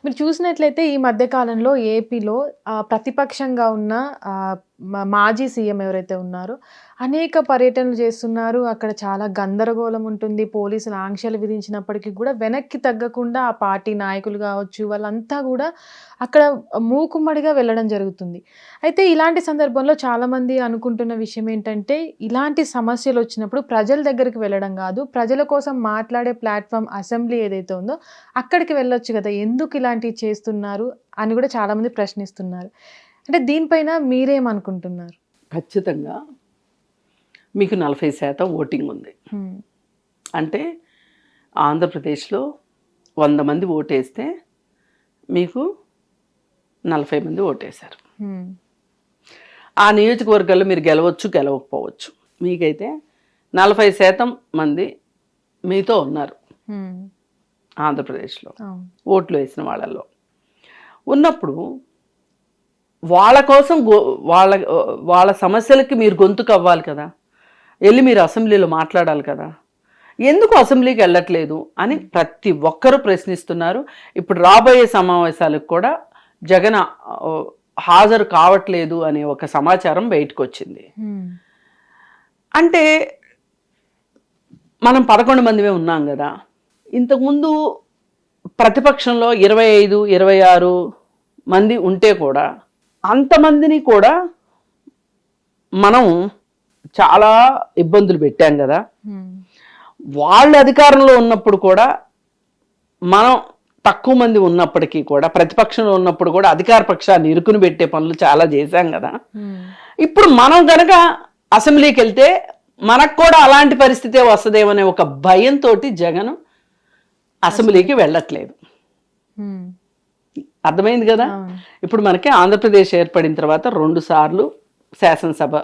మీరు చూసినట్లయితే ఈ మధ్య కాలంలో ఏపీలో ప్రతిపక్షంగా ఉన్న మాజీ సీఎం ఎవరైతే ఉన్నారో అనేక పర్యటనలు చేస్తున్నారు. అక్కడ చాలా గందరగోళం ఉంటుంది. పోలీసులు ఆంక్షలు విధించినప్పటికీ కూడా వెనక్కి తగ్గకుండా ఆ పార్టీ నాయకులు కావచ్చు, వాళ్ళంతా కూడా అక్కడ మూకుమ్మడిగా వెళ్ళడం జరుగుతుంది. అయితే ఇలాంటి సందర్భంలో చాలామంది అనుకుంటున్న విషయం ఏంటంటే, ఇలాంటి సమస్యలు వచ్చినప్పుడు ప్రజల దగ్గరికి వెళ్ళడం కాదు, ప్రజల కోసం మాట్లాడే ప్లాట్ఫామ్ అసెంబ్లీ ఏదైతే ఉందో అక్కడికి వెళ్ళొచ్చు కదా, ఎందుకు ఇలాంటివి చేస్తున్నారు అని కూడా చాలామంది ప్రశ్నిస్తున్నారు. అంటే దీనిపైన మీరేమనుకుంటున్నారు? ఖచ్చితంగా మీకు 40% ఓటింగ్ ఉంది. అంటే ఆంధ్రప్రదేశ్లో 100 మంది ఓటేస్తే మీకు 40 మంది ఓటేశారు. ఆ నియోజకవర్గాల్లో మీరు గెలవచ్చు, గెలవకపోవచ్చు. మీకైతే 40% మంది మీతో ఉన్నారు ఆంధ్రప్రదేశ్లో ఓట్లు వేసిన వాళ్ళల్లో. ఉన్నప్పుడు వాళ్ళ కోసం వాళ్ళ సమస్యలకి మీరు గొంతుకు అవ్వాలి కదా, వెళ్ళి మీరు అసెంబ్లీలో మాట్లాడాలి కదా, ఎందుకు అసెంబ్లీకి వెళ్ళట్లేదు అని ప్రతి ఒక్కరూ ప్రశ్నిస్తున్నారు. ఇప్పుడు రాబోయే సమావేశాలకు కూడా జగన్ హాజరు కావట్లేదు అనే ఒక సమాచారం బయటకు వచ్చింది. అంటే మనం 11 మందిమే ఉన్నాం కదా. ఇంతకుముందు ప్రతిపక్షంలో 25, 26 మంది ఉంటే కూడా అంతమందిని కూడా మనం చాలా ఇబ్బందులు పెట్టాం కదా. వాళ్ళు అధికారంలో ఉన్నప్పుడు కూడా మనం తక్కువ మంది ఉన్నప్పటికీ కూడా, ప్రతిపక్షంలో ఉన్నప్పుడు కూడా అధికార పక్షాన్ని ఇరుకుని పెట్టే పనులు చాలా చేశాం కదా. ఇప్పుడు మనం కనుక అసెంబ్లీకి వెళ్తే మనకు కూడా అలాంటి పరిస్థితే వస్తుందేమనే ఒక భయంతో జగన్ అసెంబ్లీకి వెళ్ళట్లేదు. అర్థమైంది కదా. ఇప్పుడు మనకి ఆంధ్రప్రదేశ్ ఏర్పడిన తర్వాత 2 సార్లు శాసనసభ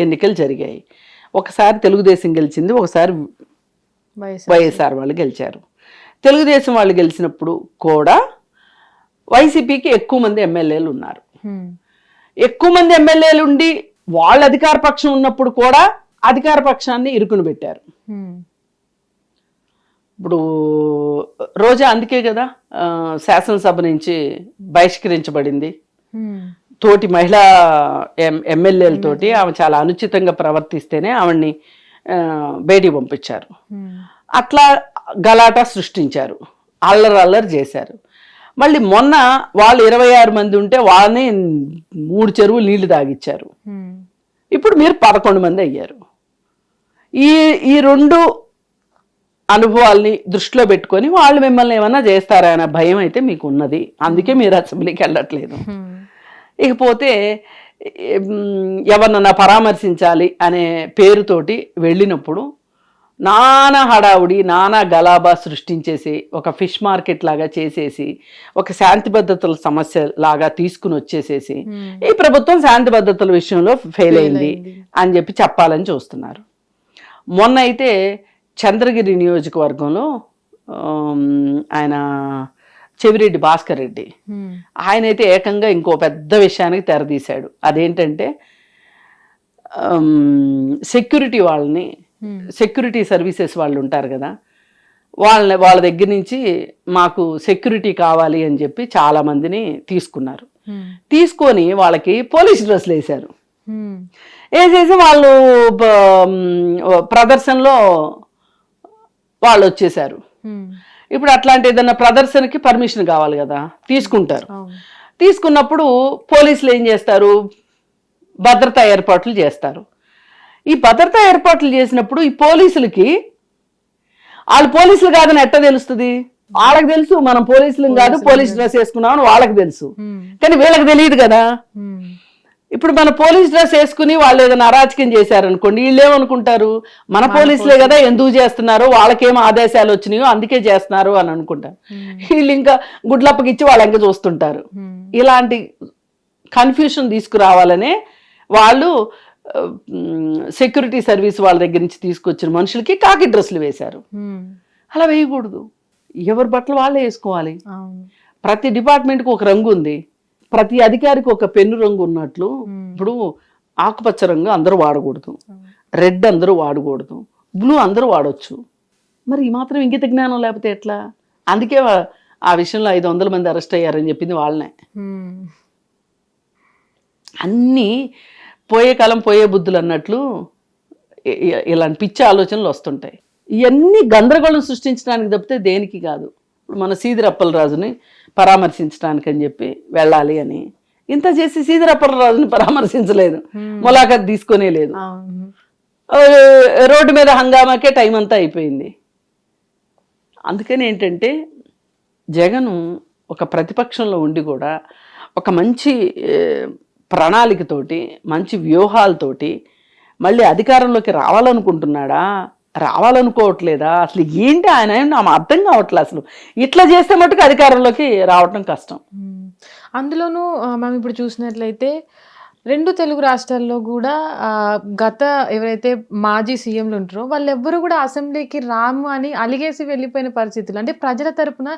ఎన్నికలు జరిగాయి. ఒకసారి తెలుగుదేశం గెలిచింది, ఒకసారి వైఎస్ఆర్ వాళ్ళు గెలిచారు. తెలుగుదేశం వాళ్ళు గెలిచినప్పుడు కూడా వైసీపీకి ఎక్కువ మంది ఎమ్మెల్యేలు ఉన్నారు. ఎక్కువ మంది ఎమ్మెల్యేలు ఉండి వాళ్ళ అధికార పక్షం ఉన్నప్పుడు కూడా అధికార పక్షాన్ని ఇరుకుని పెట్టారు. ఇప్పుడు రోజా అందుకే కదా శాసనసభ నుంచి బహిష్కరించబడింది. తోటి మహిళా ఎమ్మెల్యేలతోటి ఆమె చాలా అనుచితంగా ప్రవర్తిస్తేనే ఆవిడ్ని బయటికి పంపించారు. అట్లా గలాటా సృష్టించారు, అల్లరి చేశారు. మళ్ళీ మొన్న వాళ్ళు 26 మంది ఉంటే వాళ్ళని 3 చెరువులు నీళ్లు తాగిచ్చారు. ఇప్పుడు మీరు 11 మంది అయ్యారు. ఈ 2 అనుభవాల్ని దృష్టిలో పెట్టుకొని వాళ్ళు మిమ్మల్ని ఏమన్నా చేస్తారా అనే భయం అయితే మీకు ఉన్నది. అందుకే మీరు అసెంబ్లీకి వెళ్ళట్లేదు. ఇకపోతే ఎవరినన్నా పరామర్శించాలి అనే పేరుతోటి వెళ్ళినప్పుడు నానా హడావుడి, నానా గలాబా సృష్టించేసి ఒక ఫిష్ మార్కెట్ లాగా చేసేసి ఒక శాంతి భద్రతల సమస్య లాగా తీసుకుని వచ్చేసేసి ఈ ప్రభుత్వం శాంతి భద్రతల విషయంలో ఫెయిల్ అయింది అని చెప్పి చెప్పాలని చూస్తున్నారు. మొన్న అయితే చంద్రగిరి నియోజకవర్గంలో ఆయన చెవిరెడ్డి భాస్కర్ రెడ్డి ఆయన అయితే ఏకంగా ఇంకో పెద్ద విషయానికి తెరదీశాడు. అదేంటంటే సెక్యూరిటీ వాళ్ళని, సెక్యూరిటీ సర్వీసెస్ వాళ్ళు ఉంటారు కదా, వాళ్ళ దగ్గర నుంచి మాకు సెక్యూరిటీ కావాలి అని చెప్పి చాలా మందిని తీసుకున్నారు. తీసుకొని వాళ్ళకి పోలీస్ డ్రెస్సులు వేశారు. వేసేసి వాళ్ళు ప్రదర్శనలో వాళ్ళు వచ్చేసారు. ఇప్పుడు అట్లాంటి ఏదైనా ప్రదర్శనకి పర్మిషన్ కావాలి కదా, తీసుకుంటారు. తీసుకున్నప్పుడు పోలీసులు ఏం చేస్తారు, భద్రతా ఏర్పాట్లు చేస్తారు. ఈ భద్రతా ఏర్పాట్లు చేసినప్పుడు ఈ పోలీసులకి వాళ్ళు పోలీసులు కాదని ఎట్ట తెలుస్తుంది? వాళ్ళకి తెలుసు మనం పోలీసులు కాదు, పోలీస్ డ్రెస్ వేసుకున్నామని వాళ్ళకి తెలుసు, కానీ వీళ్ళకి తెలియదు కదా. ఇప్పుడు మన పోలీస్ డ్రెస్ వేసుకుని వాళ్ళు ఏదైనా అరాచకం చేశారనుకోండి, వీళ్ళు ఏమనుకుంటారు, మన పోలీసులే కదా ఎందుకు చేస్తున్నారు, వాళ్ళకేమో ఆదేశాలు వచ్చినాయో అందుకే చేస్తున్నారు అని అనుకుంటారు. వీళ్ళు ఇంకా గుడ్లప్పకిచ్చి వాళ్ళు ఇంకా చూస్తుంటారు. ఇలాంటి కన్ఫ్యూషన్ తీసుకురావాలనే వాళ్ళు సెక్యూరిటీ సర్వీస్ వాళ్ళ దగ్గర నుంచి తీసుకొచ్చిన మనుషులకి కాకి డ్రెస్సులు వేశారు. అలా వేయకూడదు, ఎవరి బట్టలు వాళ్ళే వేసుకోవాలి. ప్రతి డిపార్ట్మెంట్కి ఒక రంగు ఉంది, ప్రతి అధికారికి ఒక పెన్ను రంగు ఉన్నట్లు ఇప్పుడు ఆకుపచ్చ రంగు అందరూ వాడకూడదు, రెడ్ అందరూ వాడకూడదు, బ్లూ అందరూ వాడొచ్చు. మరి ఈ మాత్రం ఇంగిత జ్ఞానం లేకపోతే ఎట్లా? అందుకే ఆ విషయంలో 500 మంది అరెస్ట్ అయ్యారని చెప్పింది వాళ్ళనే. అన్నీ పోయే కాలం పోయే బుద్ధులు అన్నట్లు ఇలాంటి పిచ్చి ఆలోచనలు వస్తుంటాయి. ఇవన్నీ గందరగోళం సృష్టించడానికి తప్పితే దేనికి కాదు. ఇప్పుడు మన సీదిరప్పలరాజుని పరామర్శించడానికి అని చెప్పి వెళ్ళాలి అని ఇంత చేసి సీదిరప్పలరాజుని పరామర్శించలేదు, ములాఖత్ తీసుకునే లేదు. రోడ్డు మీద హంగామాకే టైం అంతా అయిపోయింది. అందుకని ఏంటంటే జగను ఒక ప్రతిపక్షంలో ఉండి కూడా ఒక మంచి ప్రణాళికతోటి మంచి వ్యూహాలతోటి మళ్ళీ అధికారంలోకి రావాలనుకుంటున్నాడా, రావాలనుకోవట్లేదా, అసలు ఏంటి ఆయన నాకు అర్థం కావట్లేదు. అసలు ఇట్లా చేస్తే మటుకు అధికారంలోకి రావటం కష్టం. అందులోనూ మనం ఇప్పుడు చూసినట్లయితే 2 తెలుగు రాష్ట్రాల్లో కూడా గత ఎవరైతే మాజీ సీఎంలు ఉంటారో వాళ్ళెవ్వరూ కూడా అసెంబ్లీకి రాము అని అలిగేసి వెళ్ళిపోయిన పరిస్థితులు. అంటే ప్రజల తరపున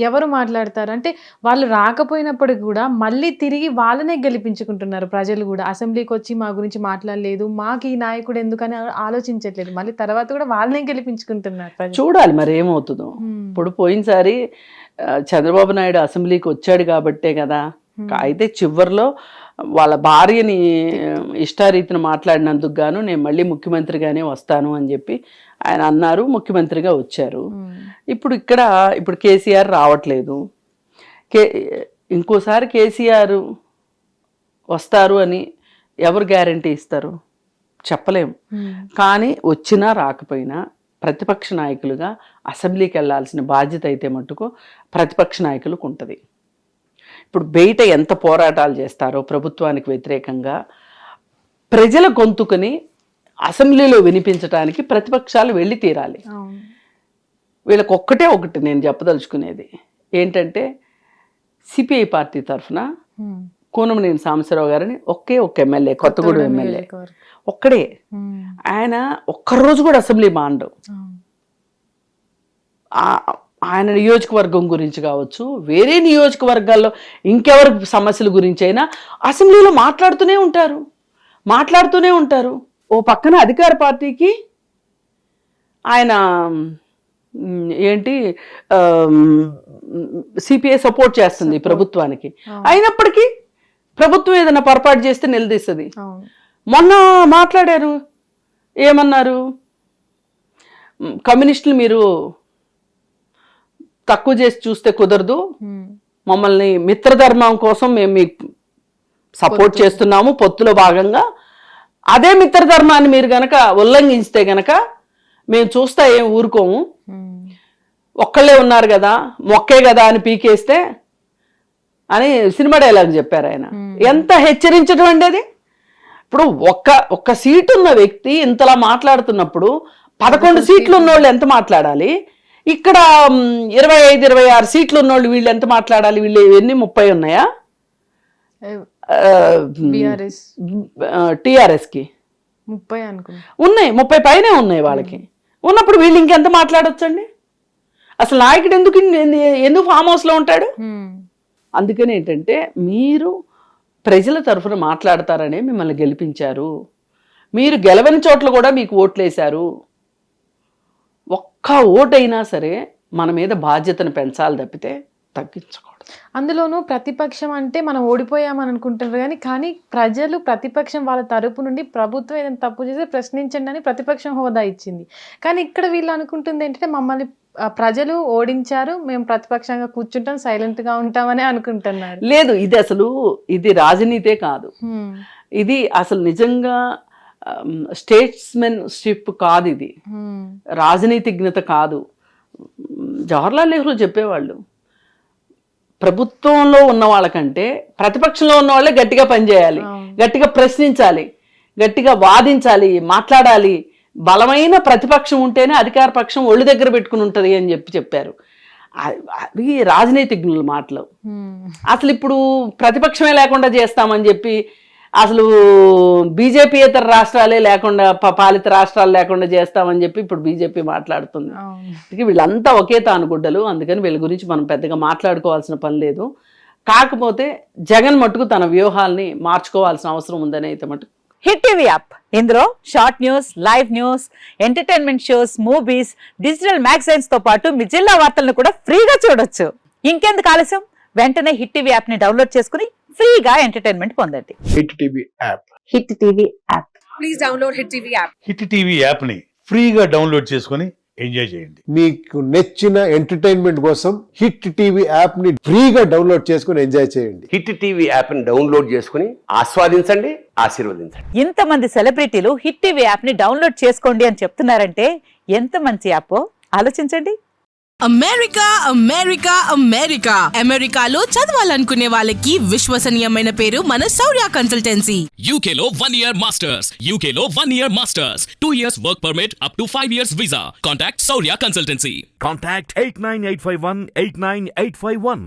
ఎవరు మాట్లాడతారు, అంటే వాళ్ళు రాకపోయినప్పటికి కూడా మళ్ళీ తిరిగి వాళ్ళనే గెలిపించుకుంటున్నారు ప్రజలు కూడా. అసెంబ్లీకి వచ్చి మా గురించి మాట్లాడలేదు, మాకు ఈ నాయకుడు ఎందుకని ఆలోచించట్లేదు, మళ్ళీ తర్వాత కూడా వాళ్ళనే గెలిపించుకుంటున్నారు. చూడాలి మరి ఏమవుతుందో. ఇప్పుడు పోయినసారి చంద్రబాబు నాయుడు అసెంబ్లీకి వచ్చాడు కాబట్టే కదా. అయితే చివరిలో వాళ్ళ భార్యని ఇష్టారీతిని మాట్లాడినందుకు గాను నేను మళ్ళీ ముఖ్యమంత్రిగానే వస్తాను అని చెప్పి ఆయన అన్నారు, ముఖ్యమంత్రిగా వచ్చారు. ఇప్పుడు కేసీఆర్ రావట్లేదు. ఇంకోసారి కేసీఆర్ వస్తారు అని ఎవరు గ్యారంటీ ఇస్తారు చెప్పలేము. కానీ వచ్చినా రాకపోయినా ప్రతిపక్ష నాయకులుగా అసెంబ్లీకి వెళ్ళాల్సిన బాధ్యత అయితే మట్టుకు ప్రతిపక్ష నాయకులకు ఉంటుంది. ఇప్పుడు బయట ఎంత పోరాటాలు చేస్తారో ప్రభుత్వానికి వ్యతిరేకంగా ప్రజల గొంతుకుని అసెంబ్లీలో వినిపించడానికి ప్రతిపక్షాలు వెళ్ళి తీరాలి. వీళ్ళకి ఒకటి నేను చెప్పదలుచుకునేది ఏంటంటే సిపిఐ పార్టీ తరఫున కూనమనేని సాంబశివరావు గారిని ఒక్క ఎమ్మెల్యే, కొత్తగూడెం ఎమ్మెల్యే ఒక్కడే, ఆయన ఒక్కరోజు కూడా అసెంబ్లీ మాండవు. ఆయన నియోజకవర్గం గురించి కావచ్చు, వేరే నియోజకవర్గాల్లో ఇంకెవరి సమస్యల గురించి అయినా అసెంబ్లీలో మాట్లాడుతూనే ఉంటారు. ఓ పక్కన అధికార పార్టీకి ఆయన సిపిఐ సపోర్ట్ చేస్తుంది ప్రభుత్వానికి, అయినప్పటికీ ప్రభుత్వం ఏదైనా పొరపాటు చేస్తే నిలదీస్తుంది. మొన్న మాట్లాడారు, ఏమన్నారు, కమ్యూనిస్టులు మీరు తక్కువ చేసి చూస్తే కుదరదు, మమ్మల్ని మిత్రధర్మం కోసం మేము మీకు సపోర్ట్ చేస్తున్నాము పొత్తులో భాగంగా, అదే మిత్రధర్మాన్ని మీరు గనక ఉల్లంఘించితే గనక మేము చూస్తా ఏం ఊరుకోము, ఒక్కళ్ళే ఉన్నారు కదా మొక్కే కదా అని పీకేస్తే అని సినిమా డైలాగ్ చెప్పారు ఆయన. ఎంత హెచ్చరించడం అండి అది. ఇప్పుడు ఒక్క సీటు ఉన్న వ్యక్తి ఇంతలా మాట్లాడుతున్నప్పుడు 11 సీట్లు ఉన్నోళ్ళు ఎంత మాట్లాడాలి, ఇక్కడ 25-26 సీట్లు ఉన్నోళ్ళు వీళ్ళు ఎంత మాట్లాడాలి, వీళ్ళు ఎన్ని 30 ఉన్నాయా టిఆర్ఎస్కి 30 ఉన్నాయి, 30 పైనే ఉన్నాయి వాళ్ళకి. ఉన్నప్పుడు వీళ్ళు ఇంకెంత మాట్లాడొచ్చండి. అసలు నాయకుడు ఎందుకు ఫామ్ హౌస్లో ఉంటాడు. అందుకని ఏంటంటే మీరు ప్రజల తరఫున మాట్లాడతారనే మిమ్మల్ని గెలిపించారు, మీరు గెలవని చోట్ల కూడా మీకు ఓట్లేశారు. ఒక్క ఓటైనా సరే మన మీద బాధ్యతను పెంచాలి తప్పితే తగ్గించకూడదు. అందులోనూ ప్రతిపక్షం అంటే మనం ఓడిపోయామని అనుకుంటారు కానీ ప్రజలు ప్రతిపక్షం వాళ్ళ తరపు నుండి ప్రభుత్వం ఏదైనా తప్పు చేస్తే ప్రశ్నించండి అని ప్రతిపక్షం హోదా ఇచ్చింది. కానీ ఇక్కడ వీళ్ళు అనుకుంటుంది ఏంటంటే మమ్మల్ని ప్రజలు ఓడించారు, మేము ప్రతిపక్షంగా కూర్చుంటాం, సైలెంట్ గా ఉంటామని అనుకుంటున్నారు. లేదు, ఇది రాజనీతే కాదు, ఇది అసలు నిజంగా స్టేట్స్మెన్షిప్ కాదు, ఇది రాజనీతిజ్ఞత కాదు. జవహర్లాల్ నెహ్రూ చెప్పేవాళ్ళు ప్రభుత్వంలో ఉన్న వాళ్ళకంటే ప్రతిపక్షంలో ఉన్న వాళ్ళే గట్టిగా పనిచేయాలి, గట్టిగా ప్రశ్నించాలి, గట్టిగా వాదించాలి, మాట్లాడాలి. బలమైన ప్రతిపక్షం ఉంటేనే అధికార పక్షం ఒళ్ళు దగ్గర పెట్టుకుని ఉంటుంది అని చెప్పారు. అది రాజనీతిజ్ఞుల మాటలు. అసలు ఇప్పుడు ప్రతిపక్షమే లేకుండా చేస్తామని చెప్పి అసలు బీజేపీయేతర రాష్ట్రాలే లేకుండా పాలిత రాష్ట్రాలు లేకుండా చేస్తామని చెప్పి ఇప్పుడు బీజేపీ మాట్లాడుతుంది. వీళ్ళంతా ఒకే తానుగుడ్డలు, అందుకని వీళ్ళ గురించి మనం పెద్దగా మాట్లాడుకోవాల్సిన పని లేదు. కాకపోతే జగన్ మట్టుకు తన వ్యూహాల్ని మార్చుకోవాల్సిన అవసరం ఉందని అయితే మటుకు. హిట్ టీవీ యాప్, ఇందులో short news, live news, entertainment shows, movies, digital magazines తో పాటు మీ జిల్లా వార్తలను కూడా ఫ్రీగా చూడొచ్చు. ఇంకెందుకు ఆలస్యం, వెంటనే హిట్ టీవీ యాప్ ని డౌన్లోడ్ చేసుకుని ఫ్రీగా ఎంటర్టైన్మెంట్ పొందండి. Hit TV app. Hit TV app. Please download Hit TV app. Hit TV యాప్ని ఫ్రీగా డౌన్లోడ్ చేసుకొని ఎంజాయ్ చేయండి. మీకు నచ్చిన ఎంటర్టైన్మెంట్ కోసం హిట్ టీవీ యాప్ ని ఫ్రీగా డౌన్లోడ్ చేసుకుని ఎంజాయ్ చేయండి. హిట్ టీవీ యాప్ని డౌన్లోడ్ చేసుకుని ఆస్వాదించండి, ఆశీర్వదించండి. ఇంతమంది సెలబ్రిటీలు హిట్ టీవీ యాప్ ని డౌన్లోడ్ చేసుకోండి అని చెప్తున్నారంటే ఎంత మంచి యాప్ ఆలోచించండి. అమెరికా అమెరికా అమెరికా అమెరికాలో చదవాలనుకునే వాళ్ళకి విశ్వసనీయమైన పేరు మన శౌర్య కన్సల్టెన్సీ. UK లో 1 year masters. UK లో 1 year masters. 2 years work permit up to 5 years visa. Contact Saurya Consultancy. Contact 89851 89851.